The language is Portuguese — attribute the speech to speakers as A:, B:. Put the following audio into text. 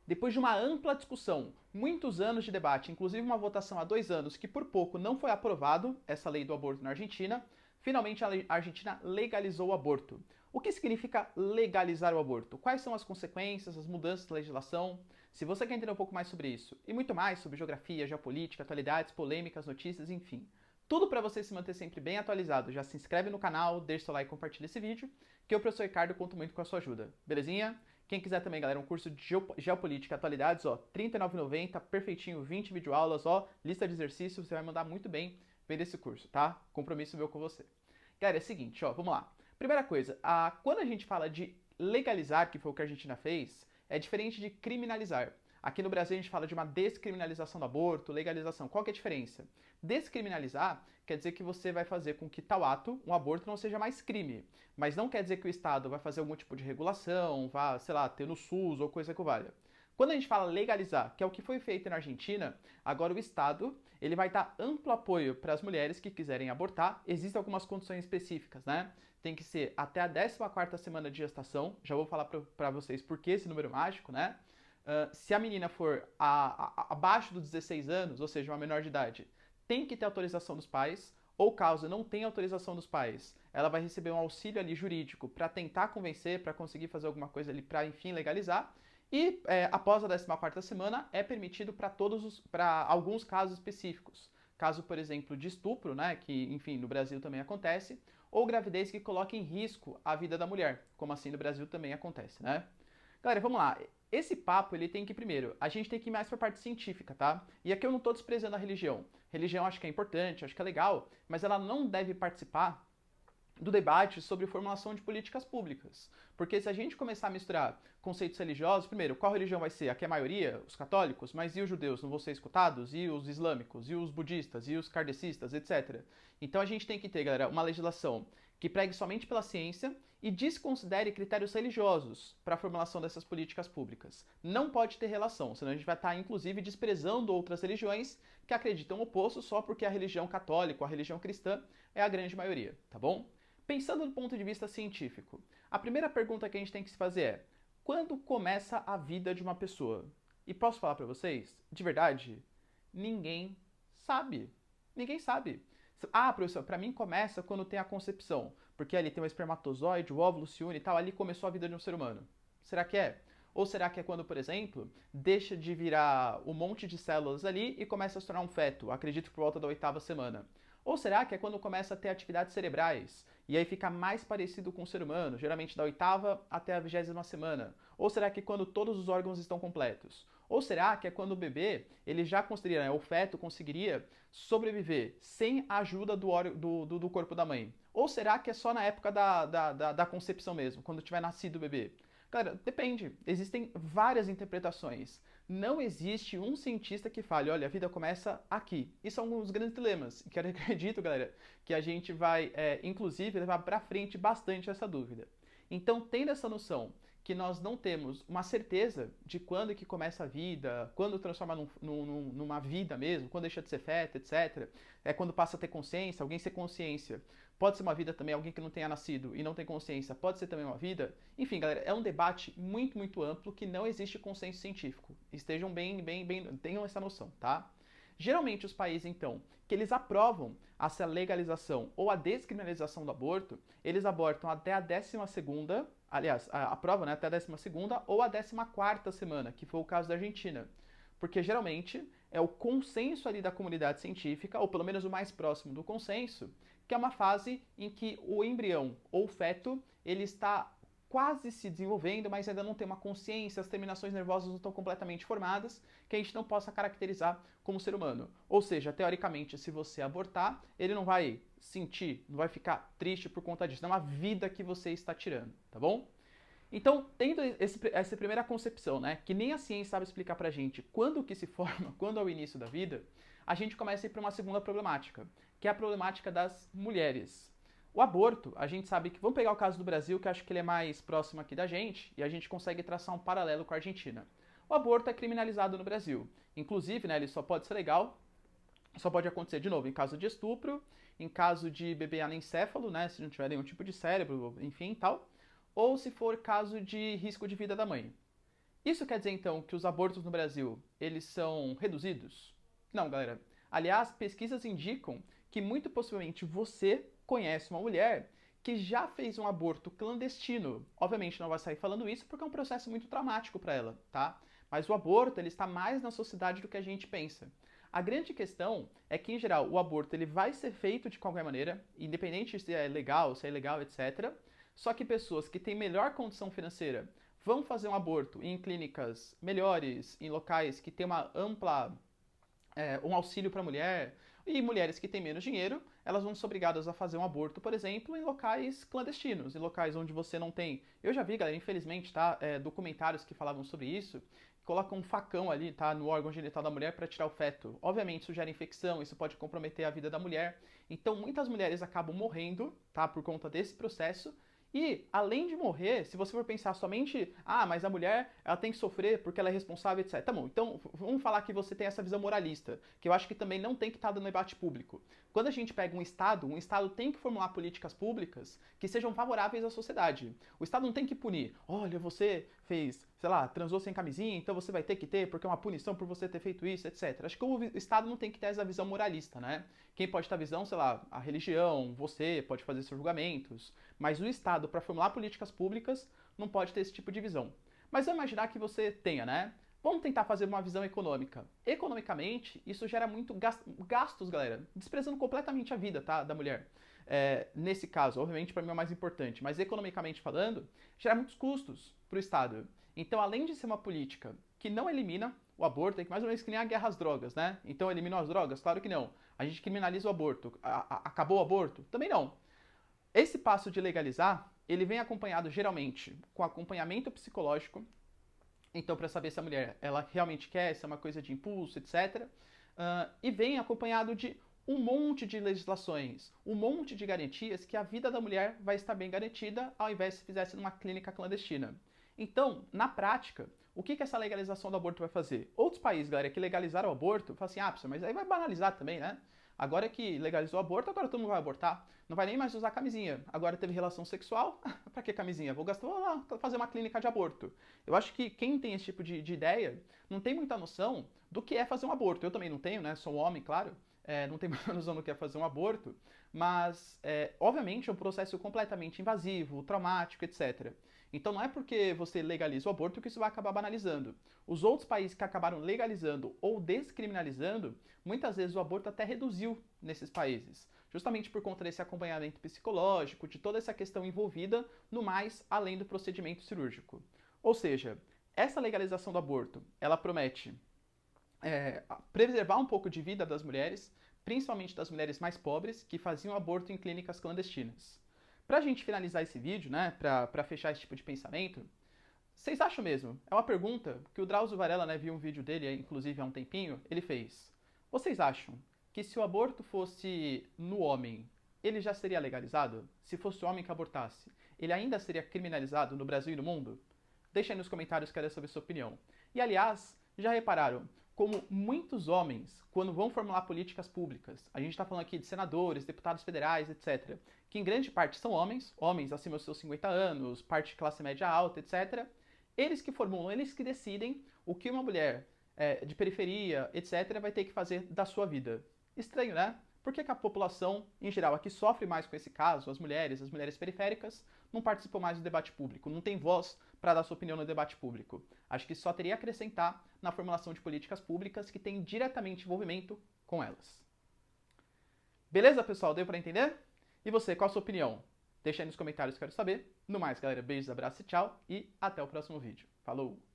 A: Depois de uma ampla discussão, muitos anos de debate, inclusive uma votação há 2 anos que por pouco não foi aprovado essa lei do aborto na Argentina, finalmente a Argentina legalizou o aborto. O que significa legalizar o aborto? Quais são as consequências, as mudanças da legislação? Se você quer entender um pouco mais sobre isso e muito mais sobre geografia, geopolítica, atualidades, polêmicas, notícias, enfim, tudo para você se manter sempre bem atualizado, já se inscreve no canal, deixa seu like e compartilha esse vídeo, que eu, professor Ricardo, conto muito com a sua ajuda. Belezinha? Quem quiser também, galera, um curso de geopolítica e atualidades, ó, R$ 39,90, perfeitinho, 20 videoaulas, ó, lista de exercícios, você vai mandar muito bem vendo esse curso, tá? Compromisso meu com você. Galera, é o seguinte, ó, vamos lá. Primeira coisa, quando a gente fala de legalizar, que foi o que a Argentina fez, é diferente de criminalizar. Aqui no Brasil a gente fala de uma descriminalização do aborto, legalização. Qual que é a diferença? Descriminalizar quer dizer que você vai fazer com que tal ato, um aborto, não seja mais crime. Mas não quer dizer que o Estado vai fazer algum tipo de regulação, vá, sei lá, ter no SUS ou coisa que valha. Quando a gente fala legalizar, que é o que foi feito na Argentina, agora o Estado ele vai dar amplo apoio para as mulheres que quiserem abortar. Existem algumas condições específicas, né? Tem que ser até a 14ª semana de gestação. Já vou falar para vocês por que esse número mágico, né? Se a menina for abaixo dos 16 anos, ou seja, uma menor de idade, tem que ter autorização dos pais, ou caso não tenha autorização dos pais, ela vai receber um auxílio ali jurídico para tentar convencer, para conseguir fazer alguma coisa ali para, enfim, legalizar. E após a 14ª semana é permitido para alguns casos específicos. Caso, por exemplo, de estupro, né, que, enfim, no Brasil também acontece, ou gravidez que coloque em risco a vida da mulher, como assim no Brasil também acontece, né? Galera, vamos lá. Esse papo, ele tem que, primeiro, a gente tem que ir mais pra parte científica, tá? E aqui eu não tô desprezando a religião. Religião acho que é importante, acho que é legal, mas ela não deve participar do debate sobre formulação de políticas públicas. Porque se a gente começar a misturar conceitos religiosos, primeiro, qual religião vai ser? Aqui é a maioria, os católicos, mas e os judeus não vão ser escutados? E os islâmicos? E os budistas? E os kardecistas? Etc. Então a gente tem que ter, galera, uma legislação que pregue somente pela ciência e desconsidere critérios religiosos para a formulação dessas políticas públicas. Não pode ter relação, senão a gente vai estar, inclusive, desprezando outras religiões que acreditam o oposto só porque a religião católica ou a religião cristã é a grande maioria, tá bom? Pensando do ponto de vista científico, a primeira pergunta que a gente tem que se fazer é: quando começa a vida de uma pessoa? E posso falar para vocês, de verdade, ninguém sabe. Ninguém sabe. Ah, professor, para mim começa quando tem a concepção, porque ali tem o espermatozoide, o óvulo se une e tal, ali começou a vida de um ser humano. Será que é? Ou será que é quando, por exemplo, deixa de virar um monte de células ali e começa a se tornar um feto, acredito que por volta da 8ª semana? Ou será que é quando começa a ter atividades cerebrais e aí fica mais parecido com o ser humano, geralmente da 8ª até a 20ª semana? Ou será que é quando todos os órgãos estão completos? Ou será que é quando o bebê, ele já conseguiria, né, o feto conseguiria sobreviver sem a ajuda do corpo da mãe? Ou será que é só na época da concepção mesmo, quando tiver nascido o bebê? Galera, depende. Existem várias interpretações. Não existe um cientista que fale, olha, a vida começa aqui. Isso é um dos grandes dilemas. E que eu acredito, galera, que a gente vai, inclusive, levar para frente bastante essa dúvida. Então, tendo essa noção que nós não temos uma certeza de quando que começa a vida, quando transforma numa vida mesmo, quando deixa de ser feto, etc. É quando passa a ter consciência, alguém ser consciência. Pode ser uma vida também, alguém que não tenha nascido e não tem consciência, pode ser também uma vida. Enfim, galera, é um debate muito, muito amplo que não existe consenso científico. Estejam tenham essa noção, tá? Geralmente os países, então, que eles aprovam essa legalização ou a descriminalização do aborto, eles abortam até a 12ª, aliás, aprovam, né, até a 12ª ou a 14ª semana, que foi o caso da Argentina. Porque geralmente é o consenso ali da comunidade científica, ou pelo menos o mais próximo do consenso, que é uma fase em que o embrião ou o feto ele está quase se desenvolvendo, mas ainda não tem uma consciência, as terminações nervosas não estão completamente formadas, que a gente não possa caracterizar como ser humano. Ou seja, teoricamente, se você abortar, ele não vai sentir, não vai ficar triste por conta disso. Não é uma vida que você está tirando, tá bom? Então, tendo essa primeira concepção, né, que nem a ciência sabe explicar pra gente quando que se forma, quando é o início da vida, a gente começa a ir para uma segunda problemática, que é a problemática das mulheres. O aborto, a gente sabe que, vamos pegar o caso do Brasil, que eu acho que ele é mais próximo aqui da gente, e a gente consegue traçar um paralelo com a Argentina. O aborto é criminalizado no Brasil. Inclusive, né, ele só pode ser legal, só pode acontecer de novo em caso de estupro, em caso de bebê anencéfalo, né, se não tiver nenhum tipo de cérebro, enfim, tal, ou se for caso de risco de vida da mãe. Isso quer dizer, então, que os abortos no Brasil, eles são reduzidos? Não, galera. Aliás, pesquisas indicam que muito possivelmente você conhece uma mulher que já fez um aborto clandestino. Obviamente não vai sair falando isso porque é um processo muito traumático para ela, tá? Mas o aborto, ele está mais na sociedade do que a gente pensa. A grande questão é que, em geral, o aborto ele vai ser feito de qualquer maneira, independente se é legal, se é ilegal, etc. Só que pessoas que têm melhor condição financeira vão fazer um aborto em clínicas melhores, em locais que têm uma ampla um auxílio para a mulher, e mulheres que têm menos dinheiro, elas vão ser obrigadas a fazer um aborto, por exemplo, em locais clandestinos, em locais onde você não tem... Eu já vi, galera, infelizmente, tá, documentários que falavam sobre isso, colocam um facão ali, tá, no órgão genital da mulher para tirar o feto. Obviamente, isso gera infecção, isso pode comprometer a vida da mulher. Então, muitas mulheres acabam morrendo, tá, por conta desse processo. E, além de morrer, se você for pensar somente, mas a mulher, ela tem que sofrer porque ela é responsável, etc. Tá bom, então vamos falar que você tem essa visão moralista, que eu acho que também não tem que estar no debate público. Quando a gente pega um Estado tem que formular políticas públicas que sejam favoráveis à sociedade. O Estado não tem que punir, olha, você fez, sei lá, transou sem camisinha, então você vai ter que ter, porque é uma punição por você ter feito isso, etc. Acho que o Estado não tem que ter essa visão moralista, né? Quem pode ter a visão, sei lá, a religião, você pode fazer seus julgamentos, mas o Estado, para formular políticas públicas, não pode ter esse tipo de visão. Mas vamos imaginar que você tenha, né? Vamos tentar fazer uma visão econômica. Economicamente, isso gera muito gastos, galera, desprezando completamente a vida, tá, da mulher. Nesse caso, obviamente, para mim é o mais importante, mas economicamente falando, gera muitos custos para o Estado. Então, além de ser uma política que não elimina o aborto, é que mais ou menos que nem a guerra às drogas, né? Então, eliminou as drogas? Claro que não. A gente criminaliza o aborto. Acabou o aborto? Também não. Esse passo de legalizar, ele vem acompanhado geralmente com acompanhamento psicológico. Então, para saber se a mulher ela realmente quer, se é uma coisa de impulso, etc. E vem acompanhado de um monte de legislações, um monte de garantias que a vida da mulher vai estar bem garantida ao invés de se fizesse numa clínica clandestina. Então, na prática, o que essa legalização do aborto vai fazer? Outros países, galera, que legalizaram o aborto, falam assim, mas aí vai banalizar também, né? Agora que legalizou o aborto, agora todo mundo vai abortar. Não vai nem mais usar camisinha. Agora teve relação sexual, pra que camisinha? Vou lá fazer uma clínica de aborto. Eu acho que quem tem esse tipo de ideia não tem muita noção do que é fazer um aborto. Eu também não tenho, né? Sou um homem, claro. Não tenho muita noção do que é fazer um aborto. Mas, obviamente, é um processo completamente invasivo, traumático, etc. Então não é porque você legaliza o aborto que isso vai acabar banalizando. Os outros países que acabaram legalizando ou descriminalizando, muitas vezes o aborto até reduziu nesses países. Justamente por conta desse acompanhamento psicológico, de toda essa questão envolvida no mais além do procedimento cirúrgico. Ou seja, essa legalização do aborto, ela promete preservar um pouco de vida das mulheres, principalmente das mulheres mais pobres, que faziam aborto em clínicas clandestinas. Pra gente finalizar esse vídeo, né, pra fechar esse tipo de pensamento, vocês acham mesmo? É uma pergunta que o Drauzio Varela, né, viu um vídeo dele, inclusive há um tempinho, ele fez. Vocês acham que se o aborto fosse no homem, ele já seria legalizado? Se fosse o homem que abortasse, ele ainda seria criminalizado no Brasil e no mundo? Deixa aí nos comentários, quero saber sua opinião. E aliás, já repararam como muitos homens, quando vão formular políticas públicas, a gente está falando aqui de senadores, deputados federais, etc., que em grande parte são homens, homens acima dos seus 50 anos, parte de classe média alta, etc., eles que formulam, eles que decidem o que uma mulher de periferia, etc., vai ter que fazer da sua vida. Estranho, né? Por que a população, em geral, aqui sofre mais com esse caso, as mulheres periféricas, não participam mais do debate público, não tem voz para dar sua opinião no debate público? Acho que só teria a acrescentar na formulação de políticas públicas que têm diretamente envolvimento com elas. Beleza, pessoal? Deu para entender? E você, qual a sua opinião? Deixa aí nos comentários, quero saber. No mais, galera, beijos, abraços e tchau. E até o próximo vídeo. Falou!